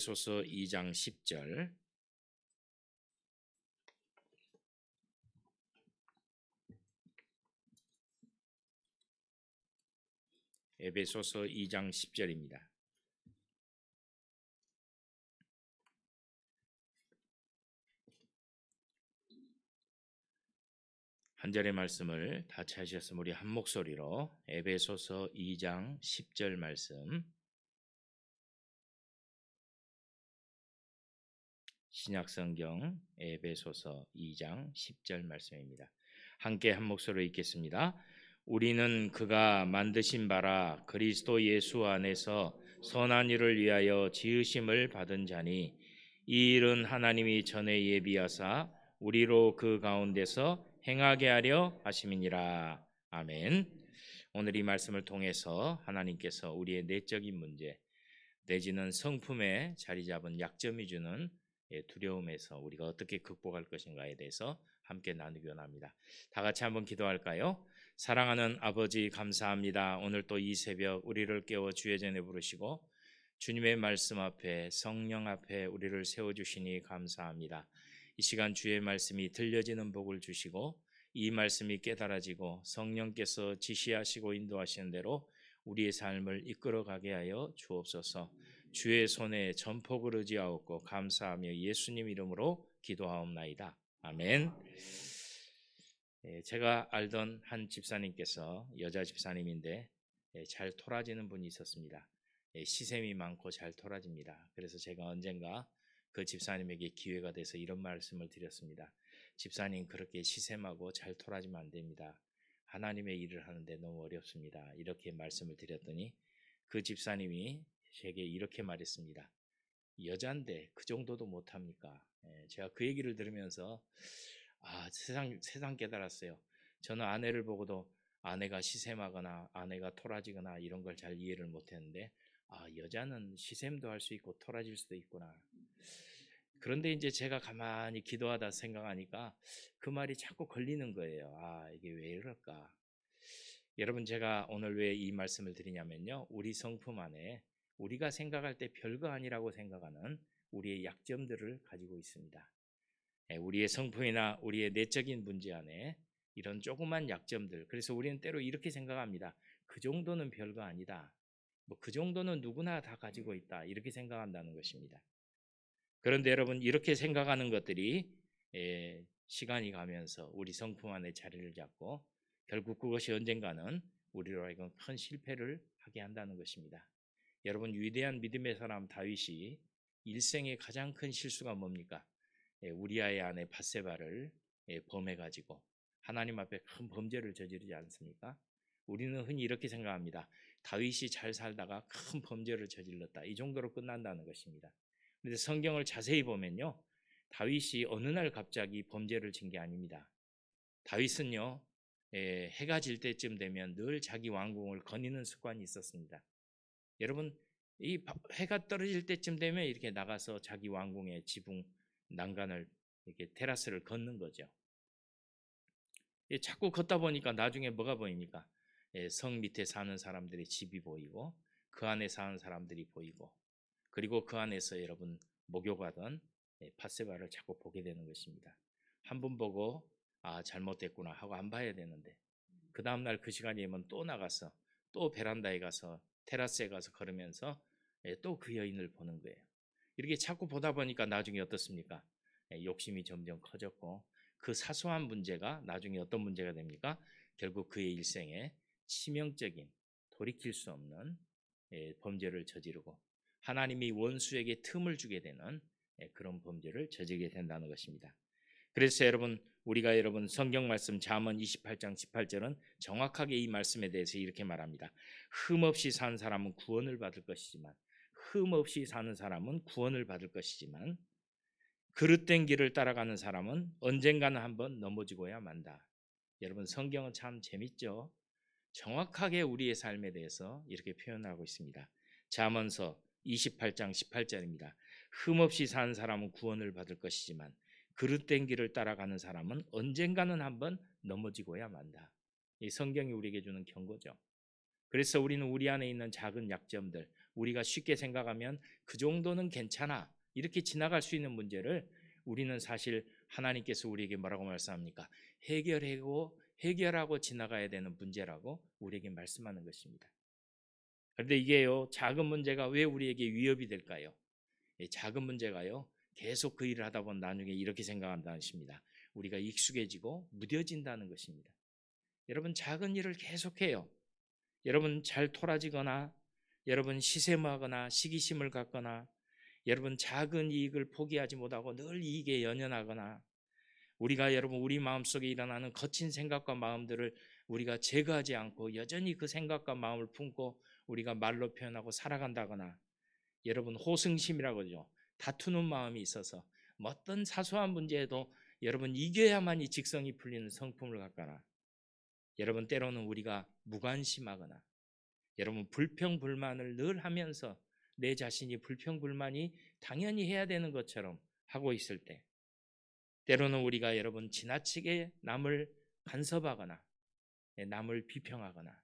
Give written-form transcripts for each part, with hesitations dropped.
소서 2장 10절. 에베소서 2장 10절입니다. 한 절의 말씀을 다 찾으셨으면 우리 한 목소리로 에베소서 2장 10절 말씀, 신약성경 에베소서 2장 10절 말씀입니다. 함께 한 목소리로 읽겠습니다. 우리는 그가 만드신 바라 그리스도 예수 안에서 선한 일을 위하여 지으심을 받은 자니 이 일은 하나님이 전에 예비하사 우리로 그 가운데서 행하게 하려 하심이니라. 아멘. 오늘 이 말씀을 통해서 하나님께서 우리의 내적인 문제 내지는 성품에 자리 잡은 약점이 주는 두려움에서 우리가 어떻게 극복할 것인가에 대해서 함께 나누기 원합니다. 다 같이 한번 기도할까요? 사랑하는 아버지, 감사합니다. 오늘 또 이 새벽 우리를 깨워 주의 전에 부르시고 주님의 말씀 앞에, 성령 앞에 우리를 세워주시니 감사합니다. 이 시간 주의 말씀이 들려지는 복을 주시고 이 말씀이 깨달아지고 성령께서 지시하시고 인도하시는 대로 우리의 삶을 이끌어가게 하여 주옵소서. 주의 손에 전폭을 의지하옵고 감사하며 예수님 이름으로 기도하옵나이다. 아멘. 제가 알던 한 집사님께서 여자 집사님인데 잘 토라지는 분이 있었습니다. 시샘이 많고 잘 토라집니다. 그래서 제가 언젠가 그 집사님에게 기회가 돼서 이런 말씀을 드렸습니다. 집사님, 그렇게 시샘하고 잘 토라지면 안 됩니다. 하나님의 일을 하는데 너무 어렵습니다. 이렇게 말씀을 드렸더니 그 집사님이 제게 이렇게 말했습니다. 여잔데 그 정도도 못합니까? 제가 그 얘기를 들으면서 세상 깨달았어요. 저는 아내를 보고도 아내가 시샘하거나 아내가 토라지거나 이런 걸 잘 이해를 못했는데 여자는 시샘도 할 수 있고 토라질 수도 있구나. 그런데 이제 제가 가만히 기도하다 생각하니까 그 말이 자꾸 걸리는 거예요. 이게 왜 이럴까? 여러분, 제가 오늘 왜 이 말씀을 드리냐면요, 우리 성품 안에 우리가 생각할 때 별거 아니라고 생각하는 우리의 약점들을 가지고 있습니다. 우리의 성품이나 우리의 내적인 문제 안에 이런 조그만 약점들, 그래서 우리는 때로 이렇게 생각합니다. 그 정도는 별거 아니다. 그 정도는 누구나 다 가지고 있다. 이렇게 생각한다는 것입니다. 그런데 여러분, 이렇게 생각하는 것들이 시간이 가면서 우리 성품 안에 자리를 잡고 결국 그것이 언젠가는 우리로 하여금 큰 실패를 하게 한다는 것입니다. 여러분, 위대한 믿음의 사람 다윗이 일생의 가장 큰 실수가 뭡니까? 우리아의 아내 밧세바를 범해가지고 하나님 앞에 큰 범죄를 저지르지 않습니까? 우리는 흔히 이렇게 생각합니다. 다윗이 잘 살다가 큰 범죄를 저질렀다. 이 정도로 끝난다는 것입니다. 그런데 성경을 자세히 보면요, 다윗이 어느 날 갑자기 범죄를 진 게 아닙니다. 다윗은요, 해가 질 때쯤 되면 늘 자기 왕궁을 거니는 습관이 있었습니다. 여러분, 이 해가 떨어질 때쯤 되면 이렇게 나가서 자기 왕궁의 지붕 난간을 이렇게 테라스를 걷는 거죠. 자꾸 걷다 보니까 나중에 뭐가 보입니까? 성 밑에 사는 사람들의 집이 보이고 그 안에 사는 사람들이 보이고 그리고 그 안에서 여러분 목욕하던 밧세바를 자꾸 보게 되는 것입니다. 한 번 보고 잘못됐구나 하고 안 봐야 되는데 그 다음날 그 시간이 되면 또 나가서 또 베란다에 가서 테라스에 가서 걸으면서 또 그 여인을 보는 거예요. 이렇게 자꾸 보다 보니까 나중에 어떻습니까? 욕심이 점점 커졌고 그 사소한 문제가 나중에 어떤 문제가 됩니까? 결국 그의 일생에 치명적인 돌이킬 수 없는 범죄를 저지르고 하나님이 원수에게 틈을 주게 되는 그런 범죄를 저지르게 된다는 것입니다. 그래서 우리가 성경 말씀 잠언 28장 18절은 정확하게 이 말씀에 대해서 이렇게 말합니다. 흠없이 산 사람은 구원을 받을 것이지만 그릇된 길을 따라가는 사람은 언젠가는 한번 넘어지고야 만다. 여러분, 성경은 참 재밌죠? 정확하게 우리의 삶에 대해서 이렇게 표현하고 있습니다. 잠언서 28장 18절입니다. 흠없이 산 사람은 구원을 받을 것이지만 그릇된 길을 따라가는 사람은 언젠가는 한번 넘어지고야 만다. 이 성경이 우리에게 주는 경고죠. 그래서 우리는 우리 안에 있는 작은 약점들, 우리가 쉽게 생각하면 그 정도는 괜찮아 이렇게 지나갈 수 있는 문제를 우리는 사실 하나님께서 우리에게 뭐라고 말씀합니까? 해결하고 지나가야 되는 문제라고 우리에게 말씀하는 것입니다. 그런데 이게요, 작은 문제가 왜 우리에게 위협이 될까요? 작은 문제가요, 계속 그 일을 하다 보면 나중에 이렇게 생각한다는 것입니다. 우리가 익숙해지고 무뎌진다는 것입니다. 여러분, 작은 일을 계속해요. 여러분, 잘 토라지거나, 여러분 시샘하거나 시기심을 갖거나, 여러분 작은 이익을 포기하지 못하고 늘 이익에 연연하거나, 우리가 여러분 우리 마음속에 일어나는 거친 생각과 마음들을 우리가 제거하지 않고 여전히 그 생각과 마음을 품고 우리가 말로 표현하고 살아간다거나, 여러분 호승심이라고 그러죠. 다투는 마음이 있어서 어떤 사소한 문제에도 여러분 이겨야만이 직성이 풀리는 성품을 갖거나, 여러분 때로는 우리가 무관심하거나, 여러분 불평불만을 늘 하면서 내 자신이 불평불만이 당연히 해야 되는 것처럼 하고 있을 때, 때로는 우리가 여러분 지나치게 남을 간섭하거나 남을 비평하거나,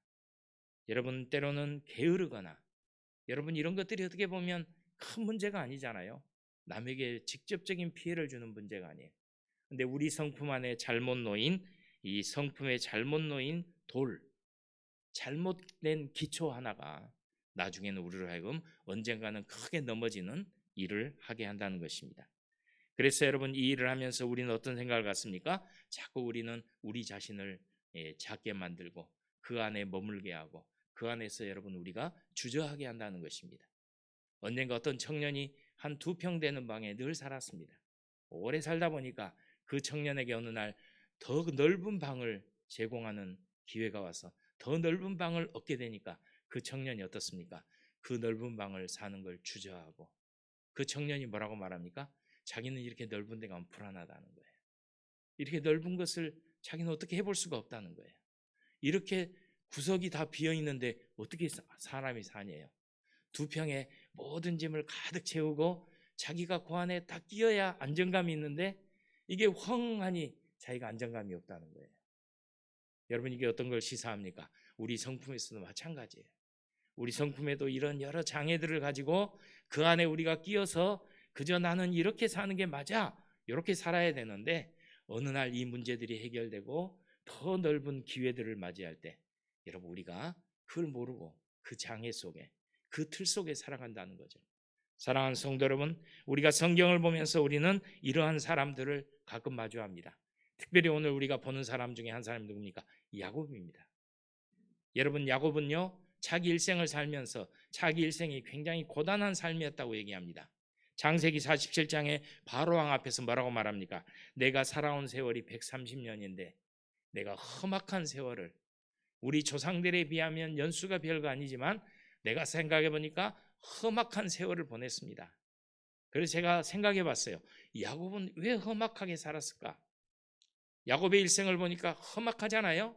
여러분 때로는 게으르거나, 여러분 이런 것들이 어떻게 보면 큰 문제가 아니잖아요. 남에게 직접적인 피해를 주는 문제가 아니에요. 근데 우리 성품 안에 잘못 놓인, 이 성품에 잘못 놓인 돌, 잘못된 기초 하나가 나중에는 우리를 하여금 언젠가는 크게 넘어지는 일을 하게 한다는 것입니다. 그래서 여러분 이 일을 하면서 우리는 어떤 생각을 갖습니까? 자꾸 우리는 우리 자신을 작게 만들고 그 안에 머물게 하고 그 안에서 여러분 우리가 주저하게 한다는 것입니다. 언젠가 어떤 청년이 한 2평 되는 방에 늘 살았습니다. 오래 살다 보니까 그 청년에게 어느 날 더 넓은 방을 제공하는 기회가 와서 더 넓은 방을 얻게 되니까 그 청년이 어떻습니까? 그 넓은 방을 사는 걸 주저하고, 그 청년이 뭐라고 말합니까? 자기는 이렇게 넓은 데 가면 불안하다는 거예요. 이렇게 넓은 것을 자기는 어떻게 해볼 수가 없다는 거예요. 이렇게 구석이 다 비어 있는데 어떻게 사람이 사냐요. 2평에 모든 짐을 가득 채우고 자기가 그 안에 딱 끼어야 안정감이 있는데 이게 헝하니 자기가 안정감이 없다는 거예요. 여러분 이게 어떤 걸 시사합니까? 우리 성품에서도 마찬가지예요. 우리 성품에도 이런 여러 장애들을 가지고 그 안에 우리가 끼어서 그저 나는 이렇게 사는 게 맞아, 이렇게 살아야 되는데 어느 날 이 문제들이 해결되고 더 넓은 기회들을 맞이할 때 여러분 우리가 그걸 모르고 그 장애 속에 그 틀 속에 살아간다는 거죠. 사랑하는 성도 여러분, 우리가 성경을 보면서 우리는 이러한 사람들을 가끔 마주합니다. 특별히 오늘 우리가 보는 사람 중에 한 사람이 누굽니까? 야곱입니다. 여러분 야곱은요 자기 일생을 살면서 자기 일생이 굉장히 고단한 삶이었다고 얘기합니다. 창세기 47장에 바로왕 앞에서 뭐라고 말합니까? 내가 살아온 세월이 130년인데 내가 험악한 세월을, 우리 조상들에 비하면 연수가 별거 아니지만 내가 생각해 보니까 험악한 세월을 보냈습니다. 그래서 제가 생각해 봤어요. 야곱은 왜 험악하게 살았을까? 야곱의 일생을 보니까 험악하잖아요.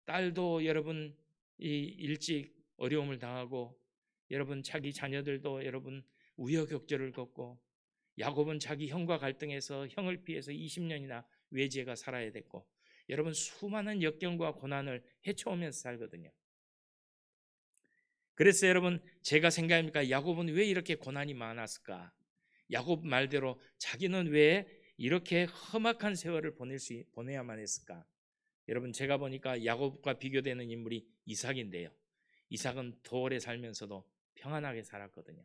딸도 여러분 일찍 어려움을 당하고, 여러분 자기 자녀들도 여러분 우여곡절을 겪고, 야곱은 자기 형과 갈등해서 형을 피해서 20년이나 외지에가 살아야 됐고, 여러분 수많은 역경과 고난을 헤쳐오면서 살거든요. 그래서 여러분 제가 생각합니까? 야곱은 왜 이렇게 고난이 많았을까? 야곱 말대로 자기는 왜 이렇게 험악한 세월을 보내야만 했을까? 여러분 제가 보니까 야곱과 비교되는 인물이 이삭인데요. 이삭은 더 오래 살면서도 평안하게 살았거든요.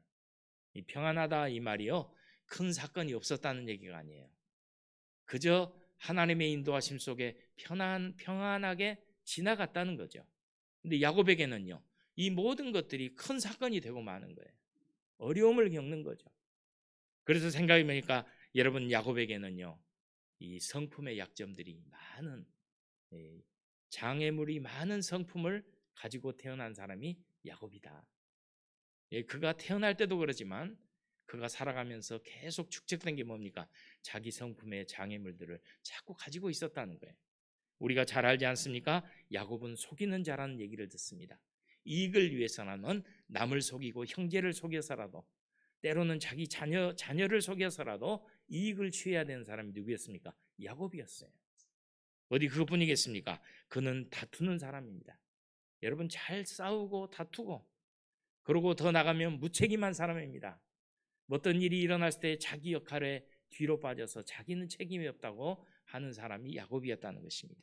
이 평안하다 이 말이요, 큰 사건이 없었다는 얘기가 아니에요. 그저 하나님의 인도하심 속에 평안하게 지나갔다는 거죠. 근데 야곱에게는요 이 모든 것들이 큰 사건이 되고 마는 거예요. 어려움을 겪는 거죠. 그래서 생각해 보니까 여러분 야곱에게는요 이 성품의 약점들이 많은, 장애물이 많은 성품을 가지고 태어난 사람이 야곱이다. 그가 태어날 때도 그러지만 그가 살아가면서 계속 축적된 게 뭡니까? 자기 성품의 장애물들을 자꾸 가지고 있었다는 거예요. 우리가 잘 알지 않습니까? 야곱은 속이는 자라는 얘기를 듣습니다. 이익을 위해서는 남을 속이고 형제를 속여서라도, 때로는 자기 자녀를 속여서라도 이익을 취해야 되는 사람이 누구였습니까? 야곱이었어요. 어디 그것뿐이겠습니까? 그는 다투는 사람입니다. 여러분 잘 싸우고 다투고 그리고 더 나가면 무책임한 사람입니다. 어떤 일이 일어났을 때 자기 역할에 뒤로 빠져서 자기는 책임이 없다고 하는 사람이 야곱이었다는 것입니다.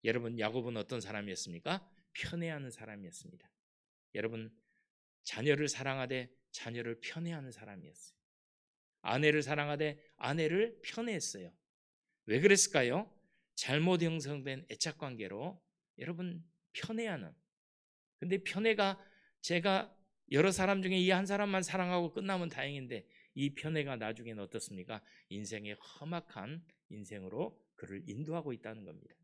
여러분, 야곱은 어떤 사람이었습니까? 편애하는 사람이었습니다. 여러분, 자녀를 사랑하되 자녀를 편애하는 사람이었어요. 아내를 사랑하되 아내를 편애했어요. 왜 그랬을까요? 잘못 형성된 애착관계로 여러분 편애하는. 근데 편애가 제가 여러 사람 중에 이 한 사람만 사랑하고 끝나면 다행인데 이 편애가 나중에는 어떻습니까? 인생의 험악한 인생으로 그를 인도하고 있다는 겁니다.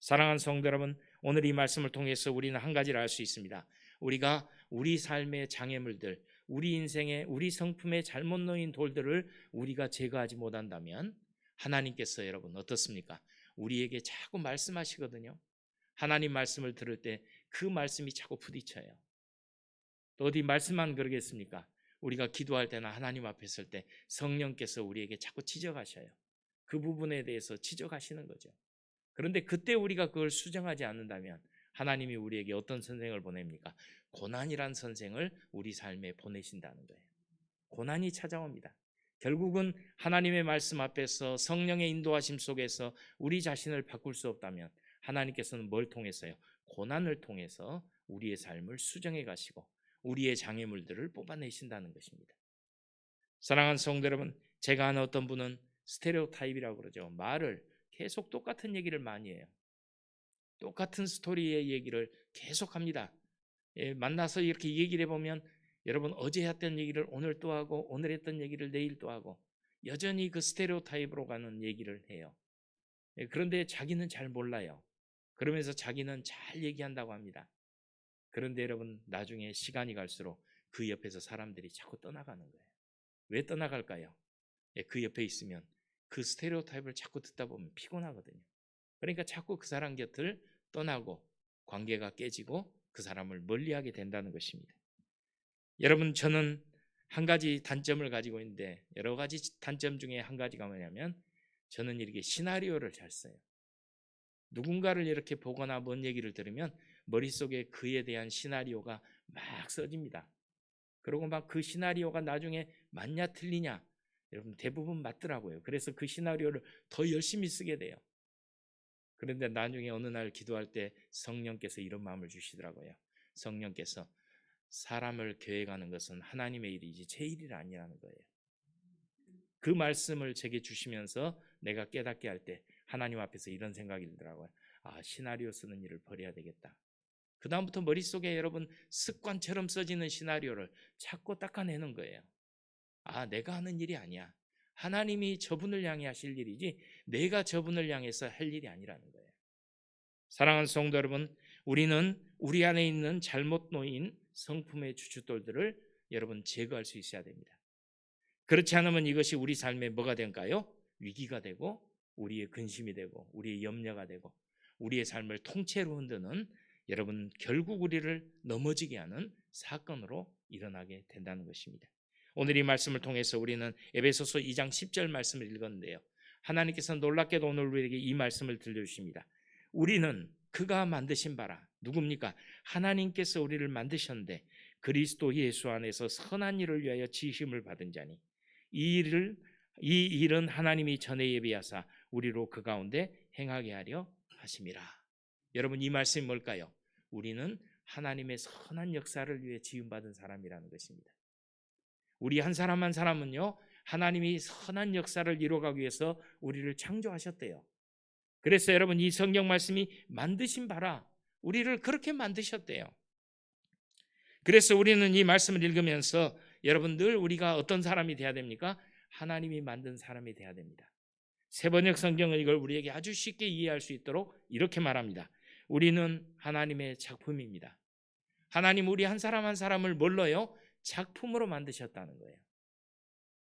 사랑하는 성도 여러분, 오늘 이 말씀을 통해서 우리는 한 가지를 알 수 있습니다. 우리가 우리 삶의 장애물들, 우리 인생의 우리 성품의 잘못 놓인 돌들을 우리가 제거하지 못한다면 하나님께서 여러분 어떻습니까? 우리에게 자꾸 말씀하시거든요. 하나님 말씀을 들을 때 그 말씀이 자꾸 부딪혀요. 또 어디 말씀만 그러겠습니까? 우리가 기도할 때나 하나님 앞에 설 때 성령께서 우리에게 자꾸 지적하셔요. 그 부분에 대해서 지적하시는 거죠. 그런데 그때 우리가 그걸 수정하지 않는다면 하나님이 우리에게 어떤 선생을 보냅니까? 고난이란 선생을 우리 삶에 보내신다는 거예요. 고난이 찾아옵니다. 결국은 하나님의 말씀 앞에서 성령의 인도하심 속에서 우리 자신을 바꿀 수 없다면 하나님께서는 뭘 통해서요? 고난을 통해서 우리의 삶을 수정해 가시고 우리의 장애물들을 뽑아내신다는 것입니다. 사랑하는 성도 여러분, 제가 아는 어떤 분은 스테레오타입이라고 그러죠. 말을 계속 똑같은 얘기를 많이 해요. 똑같은 스토리의 얘기를 계속 합니다. 만나서 이렇게 얘기를 해보면 여러분 어제 했던 얘기를 오늘 또 하고 오늘 했던 얘기를 내일 또 하고 여전히 그 스테레오타입으로 가는 얘기를 해요. 그런데 자기는 잘 몰라요. 그러면서 자기는 잘 얘기한다고 합니다. 그런데 여러분 나중에 시간이 갈수록 그 옆에서 사람들이 자꾸 떠나가는 거예요. 왜 떠나갈까요? 그 옆에 있으면 그 스테레오타입을 자꾸 듣다 보면 피곤하거든요. 그러니까 자꾸 그 사람 곁을 떠나고 관계가 깨지고 그 사람을 멀리하게 된다는 것입니다. 여러분, 저는 한 가지 단점을 가지고 있는데 여러 가지 단점 중에 한 가지가 뭐냐면 저는 이렇게 시나리오를 잘 써요. 누군가를 이렇게 보거나 뭔 얘기를 들으면 머릿속에 그에 대한 시나리오가 막 써집니다. 그리고 막 그 시나리오가 나중에 맞냐 틀리냐 여러분 대부분 맞더라고요. 그래서 그 시나리오를 더 열심히 쓰게 돼요. 그런데 나중에 어느 날 기도할 때 성령께서 이런 마음을 주시더라고요. 성령께서 사람을 계획하는 것은 하나님의 일이지 제 일이 아니라는 거예요. 그 말씀을 제게 주시면서 내가 깨닫게 할 때 하나님 앞에서 이런 생각이 들더라고요. 아, 시나리오 쓰는 일을 버려야 되겠다. 그 다음부터 머릿속에 여러분 습관처럼 써지는 시나리오를 자꾸 닦아내는 거예요. 아, 내가 하는 일이 아니야. 하나님이 저분을 향해 하실 일이지 내가 저분을 향해서 할 일이 아니라는 거예요. 사랑하는 성도 여러분, 우리는 우리 안에 있는 잘못 놓인 성품의 주춧돌들을 여러분 제거할 수 있어야 됩니다. 그렇지 않으면 이것이 우리 삶에 뭐가 될까요? 위기가 되고 우리의 근심이 되고 우리의 염려가 되고 우리의 삶을 통째로 흔드는 여러분 결국 우리를 넘어지게 하는 사건으로 일어나게 된다는 것입니다. 오늘 이 말씀을 통해서 우리는 에베소서 2장 10절 말씀을 읽었는데요. 하나님께서 놀랍게도 오늘 우리에게 이 말씀을 들려주십니다. 우리는 그가 만드신 바라. 누굽니까? 하나님께서 우리를 만드셨는데 그리스도 예수 안에서 선한 일을 위하여 지으심을 받은 자니 이 일은 하나님이 전에 예비하사 우리로 그 가운데 행하게 하려 하심이라. 여러분 이 말씀이 뭘까요? 우리는 하나님의 선한 역사를 위해 지음받은 사람이라는 것입니다. 우리 한 사람 한 사람은요 하나님이 선한 역사를 이루어가기 위해서 우리를 창조하셨대요. 그래서 여러분 이 성경 말씀이 만드신 바라 우리를 그렇게 만드셨대요. 그래서 우리는 이 말씀을 읽으면서 여러분 늘 우리가 어떤 사람이 돼야 됩니까? 하나님이 만든 사람이 돼야 됩니다. 세번역 성경은 이걸 우리에게 아주 쉽게 이해할 수 있도록 이렇게 말합니다. 우리는 하나님의 작품입니다. 하나님 우리 한 사람 한 사람을 뭘로요? 작품으로 만드셨다는 거예요.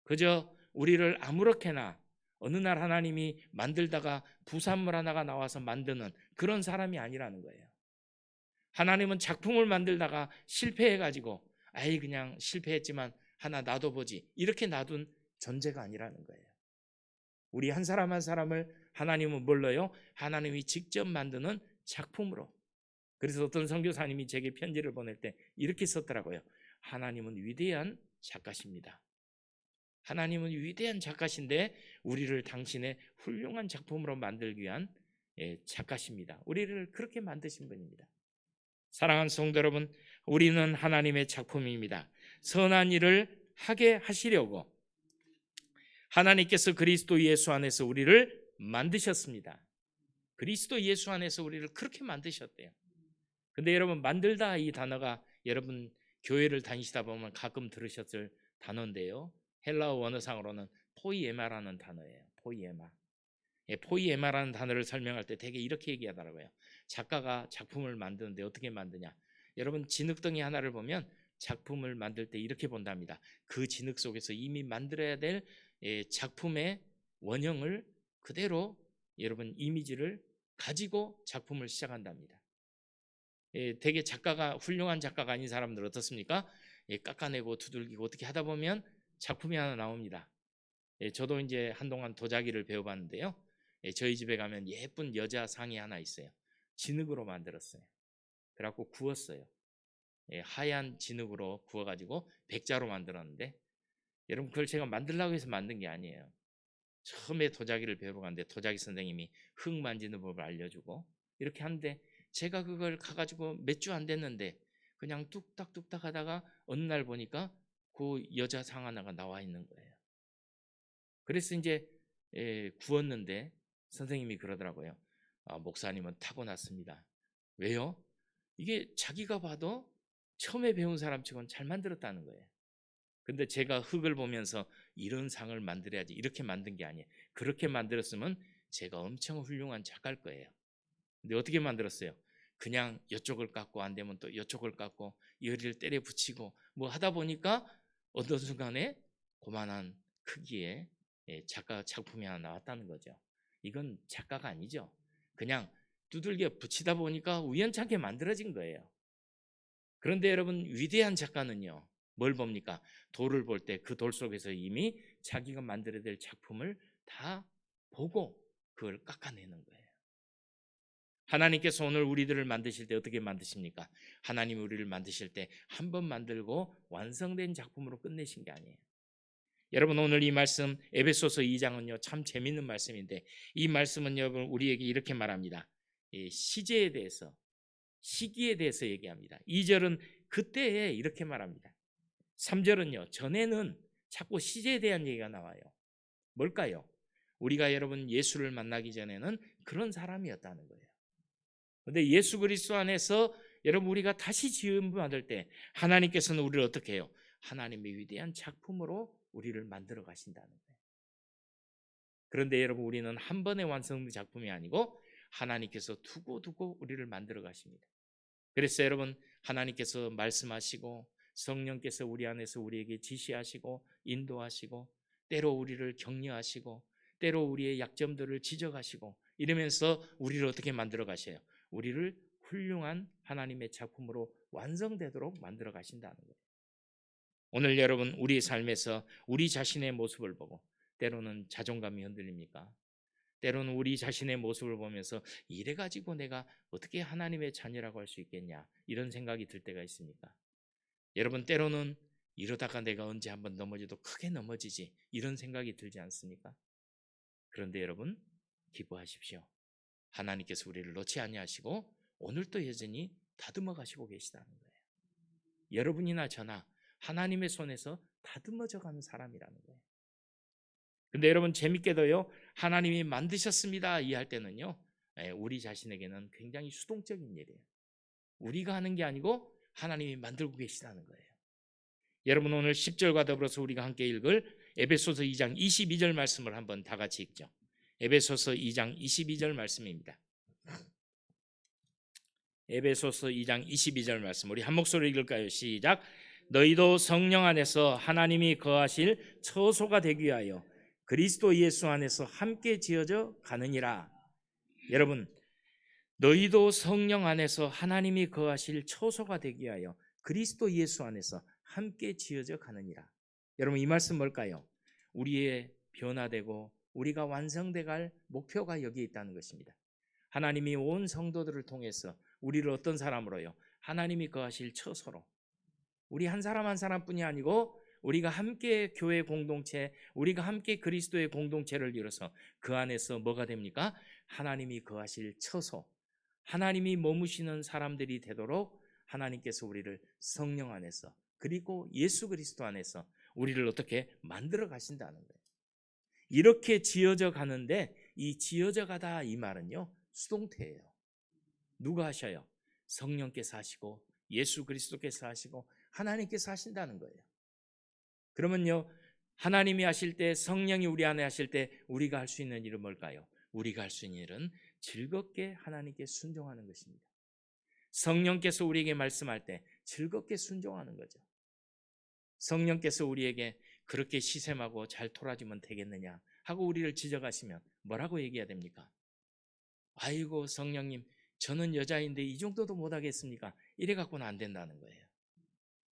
그저 우리를 아무렇게나 어느 날 하나님이 만들다가 부산물 하나가 나와서 만드는 그런 사람이 아니라는 거예요. 하나님은 작품을 만들다가 실패해가지고 아이 그냥 실패했지만 하나 놔둬보지 이렇게 놔둔 존재가 아니라는 거예요. 우리 한 사람 한 사람을 하나님은 뭘로요? 하나님이 직접 만드는 작품으로. 그래서 어떤 선교사님이 제게 편지를 보낼 때 이렇게 썼더라고요. 하나님은 위대한 작가십니다. 하나님은 위대한 작가신데 우리를 당신의 훌륭한 작품으로 만들기 위한 작가십니다. 우리를 그렇게 만드신 분입니다. 사랑하는 성도 여러분, 우리는 하나님의 작품입니다. 선한 일을 하게 하시려고 하나님께서 그리스도 예수 안에서 우리를 만드셨습니다. 그리스도 예수 안에서 우리를 그렇게 만드셨대요. 근데 여러분, 만들다 이 단어가 여러분 교회를 다니시다 보면 가끔 들으셨을 단어인데요. 헬라어 원어상으로는 포이에마라는 단어예요. 포이에마. 포이에마라는 단어를 설명할 때 되게 이렇게 얘기하더라고요. 작가가 작품을 만드는데 어떻게 만드냐. 여러분, 진흙덩이 하나를 보면 작품을 만들 때 이렇게 본답니다. 그 진흙 속에서 이미 만들어야 될 작품의 원형을 그대로 여러분 이미지를 가지고 작품을 시작한답니다. 되게 작가가 훌륭한 작가가 아닌 사람들 어떻습니까? 깎아내고 두들기고 어떻게 하다 보면 작품이 하나 나옵니다. 저도 이제 한동안 도자기를 배워봤는데요. 저희 집에 가면 예쁜 여자 상이 하나 있어요. 진흙으로 만들었어요. 그래갖고 구웠어요. 하얀 진흙으로 구워가지고 백자로 만들었는데 여러분 그걸 제가 만들려고 해서 만든 게 아니에요. 처음에 도자기를 배우러 갔는데 도자기 선생님이 흙 만지는 법을 알려주고 이렇게 하는데 제가 그걸 가가지고 몇 주 안 됐는데 그냥 뚝딱뚝딱 하다가 어느 날 보니까 그 여자 상 하나가 나와 있는 거예요. 그래서 이제 구웠는데 선생님이 그러더라고요. 목사님은 타고났습니다. 왜요? 이게 자기가 봐도 처음에 배운 사람치고는 잘 만들었다는 거예요. 근데 제가 흙을 보면서 이런 상을 만들어야지 이렇게 만든 게 아니에요. 그렇게 만들었으면 제가 엄청 훌륭한 작가일 거예요. 근데 어떻게 만들었어요? 그냥 이쪽을 깎고 안 되면 또 이쪽을 깎고 열이를 때려 붙이고 뭐 하다 보니까 어떤 순간에 그만한 크기의 작품이 하나 나왔다는 거죠. 이건 작가가 아니죠. 그냥 두들겨 붙이다 보니까 우연찮게 만들어진 거예요. 그런데 여러분 위대한 작가는요. 뭘 봅니까? 돌을 볼 때 그 돌 속에서 이미 자기가 만들어야 될 작품을 다 보고 그걸 깎아내는 거예요. 하나님께서 오늘 우리들을 만드실 때 어떻게 만드십니까? 하나님이 우리를 만드실 때 한 번 만들고 완성된 작품으로 끝내신 게 아니에요. 여러분 오늘 이 말씀 에베소서 2장은요 참 재밌는 말씀인데 이 말씀은 여러분 우리에게 이렇게 말합니다. 시제에 대해서 시기에 대해서 얘기합니다. 2절은 그때에 이렇게 말합니다. 3절은요 전에는 자꾸 시제에 대한 얘기가 나와요. 뭘까요? 우리가 여러분 예수를 만나기 전에는 그런 사람이었다는 거예요. 그런데 예수 그리스도 안에서 여러분 우리가 다시 지음 받을 때 하나님께서는 우리를 어떻게 해요? 하나님의 위대한 작품으로 우리를 만들어 가신다는 거예요. 그런데 여러분 우리는 한 번에 완성된 작품이 아니고 하나님께서 두고두고 우리를 만들어 가십니다. 그래서 여러분 하나님께서 말씀하시고 성령께서 우리 안에서 우리에게 지시하시고 인도하시고 때로 우리를 격려하시고 때로 우리의 약점들을 지적하시고 이러면서 우리를 어떻게 만들어 가셔요? 우리를 훌륭한 하나님의 작품으로 완성되도록 만들어 가신다는 거예요. 오늘 여러분 우리의 삶에서 우리 자신의 모습을 보고 때로는 자존감이 흔들립니까? 때로는 우리 자신의 모습을 보면서 이래가지고 내가 어떻게 하나님의 자녀라고 할 수 있겠냐 이런 생각이 들 때가 있습니까? 여러분 때로는 이러다가 내가 언제 한번 넘어져도 크게 넘어지지 이런 생각이 들지 않습니까? 그런데 여러분 기뻐하십시오. 하나님께서 우리를 놓지 아니하시고 오늘도 여전히 다듬어 가시고 계시다는 거예요. 여러분이나 저나 하나님의 손에서 다듬어져 가는 사람이라는 거예요. 근데 여러분 재밌게도요 하나님이 만드셨습니다 이 할 때는요 우리 자신에게는 굉장히 수동적인 일이에요. 우리가 하는 게 아니고 하나님이 만들고 계시다는 거예요. 여러분 오늘 10절과 더불어서 우리가 함께 읽을 에베소서 2장 22절 말씀을 한번 다 같이 읽죠. 에베소서 2장 22절 말씀입니다. 에베소서 2장 22절 말씀 우리 한 목소리로 읽을까요? 시작. 너희도 성령 안에서 하나님이 거하실 처소가 되기 위하여 그리스도 예수 안에서 함께 지어져 가느니라. 여러분 너희도 성령 안에서 하나님이 거하실 처소가 되기 위하여 그리스도 예수 안에서 함께 지어져 가느니라. 여러분 이 말씀 뭘까요? 우리의 변화되고 우리가 완성돼 갈 목표가 여기에 있다는 것입니다. 하나님이 온 성도들을 통해서 우리를 어떤 사람으로요? 하나님이 거하실 처소로 우리 한 사람 한 사람뿐이 아니고 우리가 함께 교회 공동체, 우리가 함께 그리스도의 공동체를 이뤄서 그 안에서 뭐가 됩니까? 하나님이 거하실 처소, 하나님이 머무시는 사람들이 되도록 하나님께서 우리를 성령 안에서 그리고 예수 그리스도 안에서 우리를 어떻게 만들어 가신다는 거예요. 이렇게 지어져 가는데 이 지어져 가다 이 말은요, 수동태예요. 누가 하셔요? 성령께서 하시고 예수 그리스도께서 하시고 하나님께서 하신다는 거예요. 그러면요, 하나님이 하실 때, 성령이 우리 안에 하실 때 우리가 할 수 있는 일은 뭘까요? 우리가 할 수 있는 일은 즐겁게 하나님께 순종하는 것입니다. 성령께서 우리에게 말씀할 때 즐겁게 순종하는 거죠. 성령께서 우리에게 그렇게 시샘하고 잘 토라지면 되겠느냐 하고 우리를 지적하시면 뭐라고 얘기해야 됩니까? 아이고 성령님, 저는 여자인데 이 정도도 못하겠습니까? 이래 갖고는 안 된다는 거예요.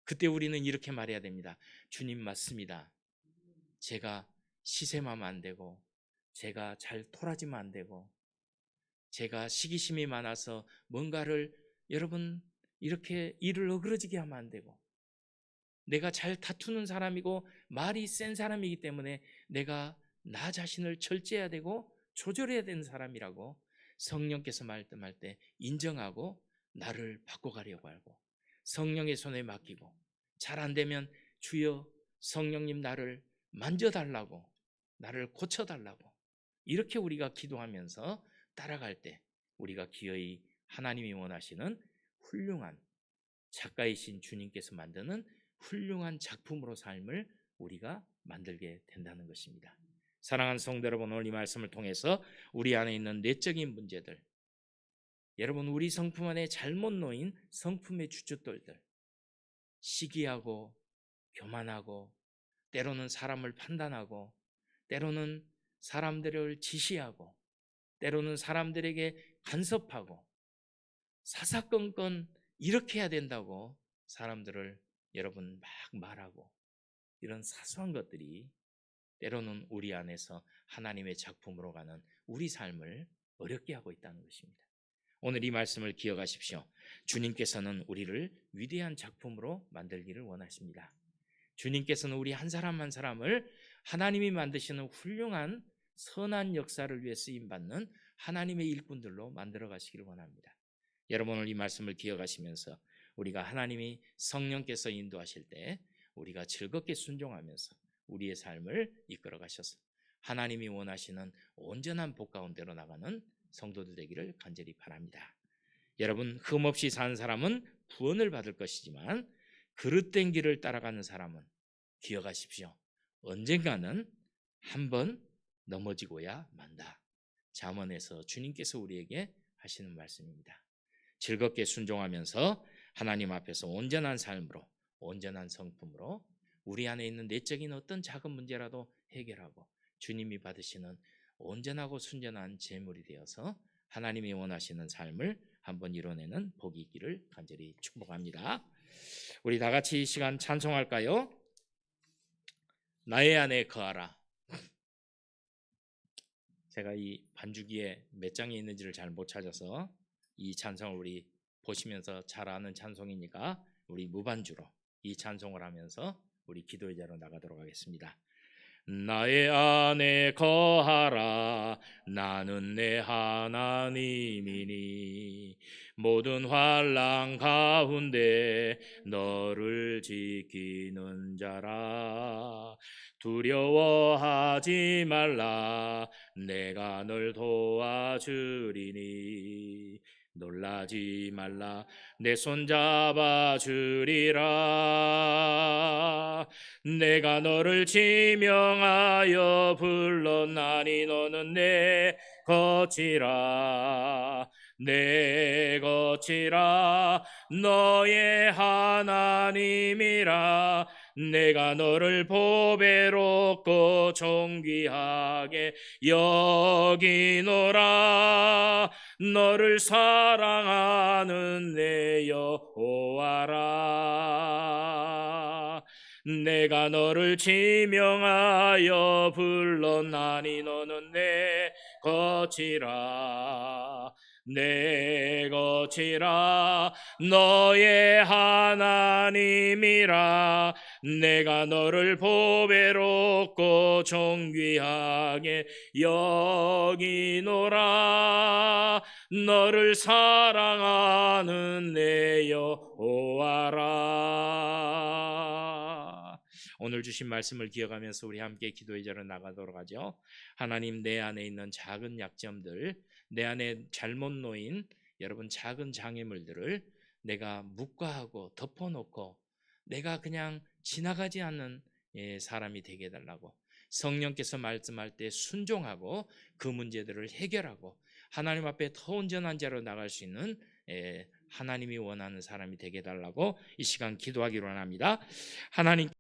그때 우리는 이렇게 말해야 됩니다. 주님 맞습니다. 제가 시샘하면 안 되고, 제가 잘 토라지면 안 되고, 제가 시기심이 많아서 뭔가를 여러분 이렇게 일을 어그러지게 하면 안 되고, 내가 잘 다투는 사람이고 말이 센 사람이기 때문에 내가 나 자신을 절제해야 되고 조절해야 되는 사람이라고 성령께서 말씀할 때 인정하고 나를 바꿔가려고 하고 성령의 손에 맡기고 잘 안 되면 주여 성령님 나를 만져달라고, 나를 고쳐달라고, 이렇게 우리가 기도하면서 따라갈 때 우리가 기어이 하나님이 원하시는 훌륭한 작가이신 주님께서 만드는 훌륭한 작품으로 삶을 우리가 만들게 된다는 것입니다. 사랑하는 성도 여러분, 오늘 이 말씀을 통해서 우리 안에 있는 내적인 문제들, 여러분 우리 성품 안에 잘못 놓인 성품의 주춧돌들, 시기하고 교만하고 때로는 사람을 판단하고 때로는 사람들을 지시하고 때로는 사람들에게 간섭하고 사사건건 이렇게 해야 된다고 사람들을 여러분 막 말하고 이런 사소한 것들이 때로는 우리 안에서 하나님의 작품으로 가는 우리 삶을 어렵게 하고 있다는 것입니다. 오늘 이 말씀을 기억하십시오. 주님께서는 우리를 위대한 작품으로 만들기를 원하십니다. 주님께서는 우리 한 사람 한 사람을 하나님이 만드시는 훌륭한 선한 역사를 위해 쓰임받는 하나님의 일꾼들로 만들어 가시기를 원합니다. 여러분 오늘 이 말씀을 기억하시면서 우리가 하나님이 성령께서 인도하실 때 우리가 즐겁게 순종하면서 우리의 삶을 이끌어 가셔서 하나님이 원하시는 온전한 복 가운데로 나가는 성도들 되기를 간절히 바랍니다. 여러분 흠없이 사는 사람은 구원을 받을 것이지만 그릇된 길을 따라가는 사람은 기억하십시오. 언젠가는 한번 넘어지고야 만다. 잠언에서 주님께서 우리에게 하시는 말씀입니다. 즐겁게 순종하면서 하나님 앞에서 온전한 삶으로, 온전한 성품으로 우리 안에 있는 내적인 어떤 작은 문제라도 해결하고 주님이 받으시는 온전하고 순전한 제물이 되어서 하나님이 원하시는 삶을 한번 이뤄내는 복이 있기를 간절히 축복합니다. 우리 다 같이 이 시간 찬송할까요? 나의 안에 거하라. 제가 이 반주기에 몇 장이 있는지를 잘 못 찾아서 이 찬송을 우리 보시면서 잘 아는 찬송이니까 우리 무반주로 이 찬송을 하면서 우리 기도의 자로 나가도록 하겠습니다. 나의 안에 거하라. 나는 내 하나님이니 모든 환난 가운데 너를 지키는 자라. 두려워하지 말라. 내가 널 도와주리니 놀라지 말라. 내 손 잡아주리라. 내가 너를 지명하여 불렀나니 너는 내 거지라. 내 거지라. 너의 하나님이라. 내가 너를 보배롭고 존귀하게 여기노라. 너를 사랑하는 내 여호와라. 내가 너를 지명하여 불렀나니 너는 내 거지라. 내 것이라 너의 하나님이라. 내가 너를 보배롭고 존귀하게 여기노라. 너를 사랑하는 내 여호와라. 오늘 주신 말씀을 기억하면서 우리 함께 기도의 자로 나가도록 하죠. 하나님, 내 안에 있는 작은 약점들, 내 안에 잘못 놓인 여러분 작은 장애물들을 내가 묵과하고 덮어놓고 내가 그냥 지나가지 않는 사람이 되게 해달라고, 성령께서 말씀할 때 순종하고 그 문제들을 해결하고 하나님 앞에 더 온전한 자로 나갈 수 있는 하나님이 원하는 사람이 되게 해달라고 이 시간 기도하기로 합니다. 하나님